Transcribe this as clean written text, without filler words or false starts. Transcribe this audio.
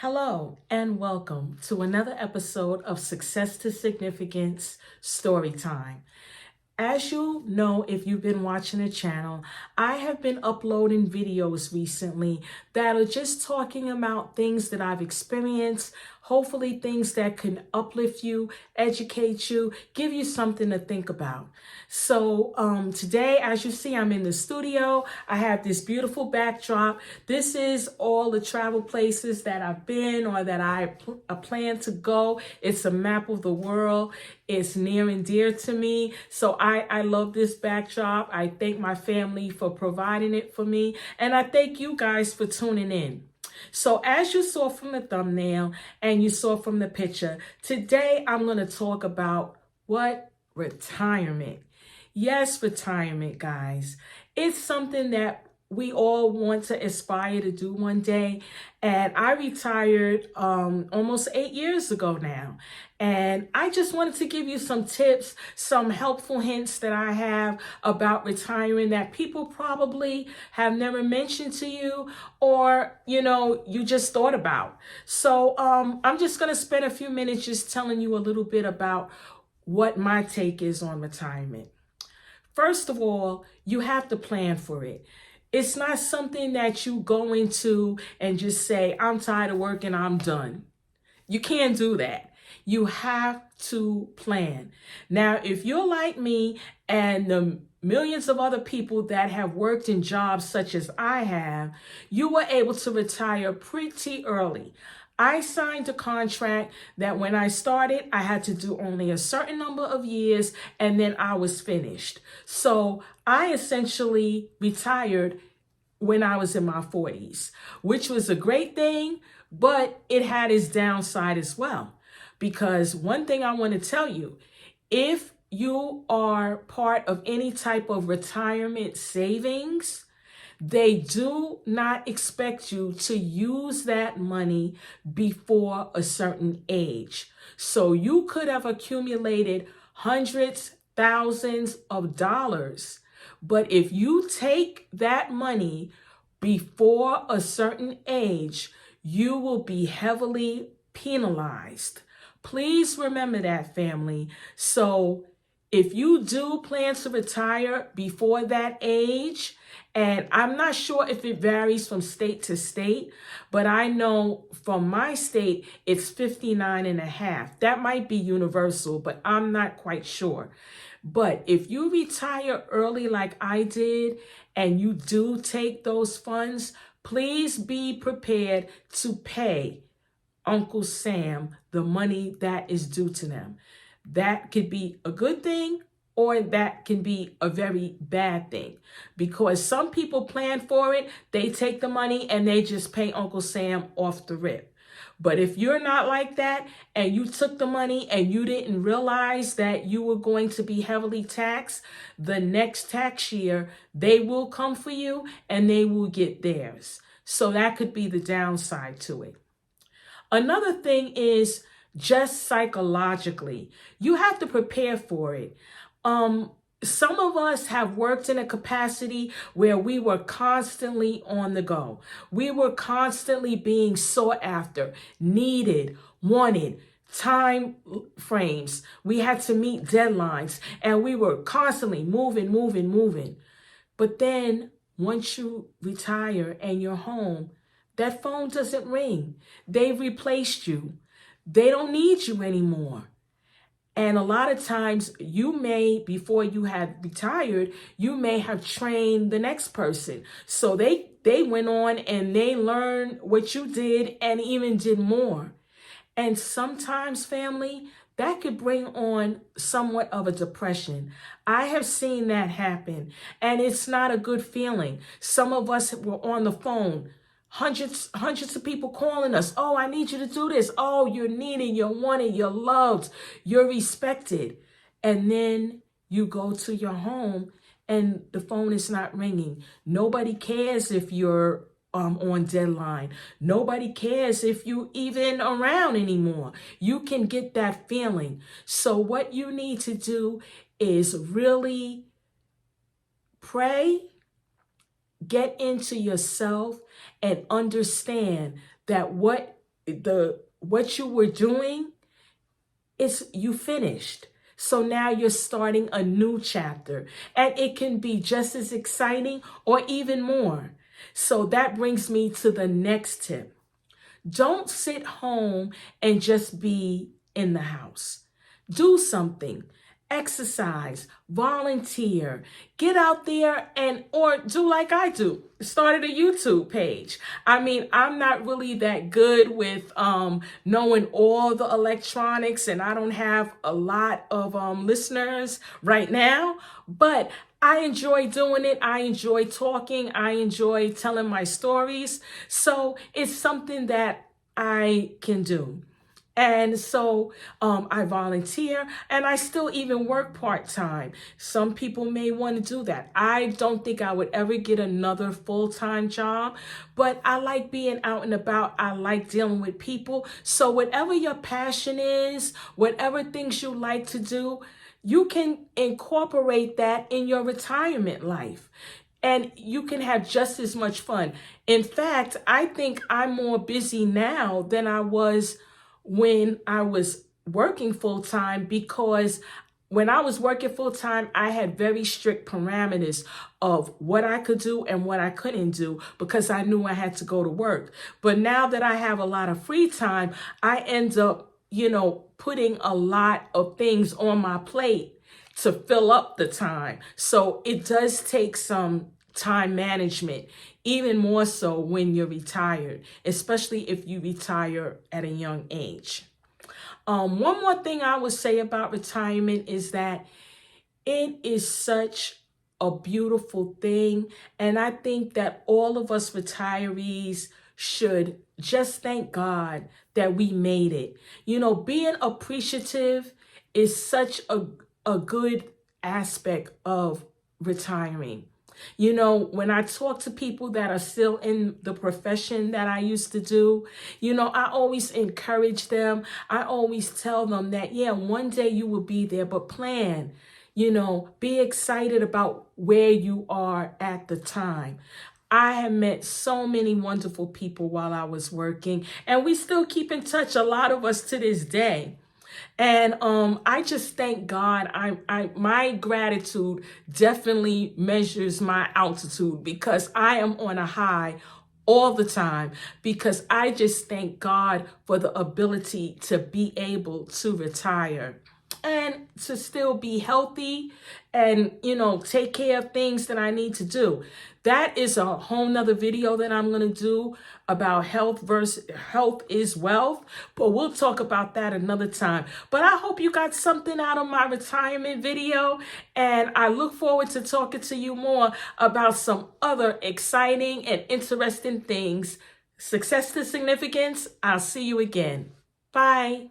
Hello and welcome to another episode of Success to Significance Storytime. As you know, if you've been watching the channel, I have been uploading videos recently that are just talking about things that I've experienced, hopefully things that can uplift you, educate you, give you something to think about. So today, as you see, I'm in the studio. I have this beautiful backdrop. This is all the travel places that I've been or that I plan to go. It's a map of the world. It's near and dear to me. So I love this backdrop. I thank my family for providing it for me. And I thank you guys for tuning in. So as you saw from the thumbnail and you saw from the picture, today I'm going to talk about what retirement. Yes, retirement, guys. It's something that we all want to aspire to do one day. And I retired almost 8 years ago now. And I just wanted to give you some tips, some helpful hints that I have about retiring that people probably have never mentioned to you or, you just thought about. So I'm just going to spend a few minutes just telling you a little bit about what my take is on retirement. First of all, you have to plan for it. It's not something that you go into and just say, I'm tired of working, I'm done. You can't do that. You have to plan. Now, if you're like me and the millions of other people that have worked in jobs such as I have, you were able to retire pretty early. I signed a contract that when I started, I had to do only a certain number of years and then I was finished. So I essentially retired when I was in my 40s, which was a great thing, but it had its downside as well. Because one thing I want to tell you, if you are part of any type of retirement savings, they do not expect you to use that money before a certain age. So you could have accumulated hundreds, thousands of dollars. But if you take that money before a certain age, you will be heavily penalized. Please remember that, family. So if you do plan to retire before that age, and I'm not sure if it varies from state to state, but I know from my state, it's 59 and a half. That might be universal, but I'm not quite sure. But if you retire early like I did, and you do take those funds, please be prepared to pay Uncle Sam the money that is due to them. That could be a good thing or that can be a very bad thing, because some people plan for it, they take the money and they just pay Uncle Sam off the rip. But if you're not like that and you took the money and you didn't realize that you were going to be heavily taxed, the next tax year, they will come for you and they will get theirs. So that could be the downside to it. Another thing is just psychologically, you have to prepare for it. Some of us have worked in a capacity where we were constantly on the go. We were constantly being sought after, needed, wanted, time frames. We had to meet deadlines and we were constantly moving. But then once you retire and you're home, that phone doesn't ring. They've replaced you. They don't need you anymore. And a lot of times you may, before you had retired, you may have trained the next person. So they went on and they learned what you did and even did more. And sometimes, family, that could bring on somewhat of a depression. I have seen that happen, and it's not a good feeling. Some of us were on the phone, hundreds of people calling us. Oh, I need you to do this. Oh, you're needed, you're wanted, you're loved, you're respected. And then you go to your home and the phone is not ringing. Nobody cares if you're on deadline. Nobody cares if you even around anymore. You can get that feeling. So what you need to do is really pray, get into yourself, and understand that what what you were doing, you finished. So now you're starting a new chapter, and it can be just as exciting or even more. So that brings me to the next tip. Don't sit home and just be in the house. Do something. Exercise, volunteer, get out there or do like I do. Started a YouTube page. I mean, I'm not really that good with knowing all the electronics, and I don't have a lot of listeners right now, but I enjoy doing it. I enjoy talking. I enjoy telling my stories. So it's something that I can do. And so I volunteer, and I still even work part-time. Some people may want to do that. I don't think I would ever get another full-time job, but I like being out and about. I like dealing with people. So whatever your passion is, whatever things you like to do, you can incorporate that in your retirement life. And you can have just as much fun. In fact, I think I'm more busy now than I was when I was working full time, because when I was working full time, I had very strict parameters of what I could do and what I couldn't do, because I knew I had to go to work. But now that I have a lot of free time, I end up, putting a lot of things on my plate to fill up the time. So it does take some time management, even more so when you're retired, especially if you retire at a young age. One more thing I would say about retirement is that it is such a beautiful thing. And I think that all of us retirees should just thank God that we made it. Being appreciative is such a good aspect of retiring. When I talk to people that are still in the profession that I used to do, I always encourage them. I always tell them that, yeah, one day you will be there, but plan, be excited about where you are at the time. I have met so many wonderful people while I was working, and we still keep in touch, a lot of us to this day. And I just thank God. My gratitude definitely measures my altitude, because I am on a high all the time, because I just thank God for the ability to be able to retire and to still be healthy and, take care of things that I need to do. That is a whole nother video that I'm going to do about health is wealth, but we'll talk about that another time. But I hope you got something out of my retirement video, and I look forward to talking to you more about some other exciting and interesting things. Success to significance. I'll see you again. Bye.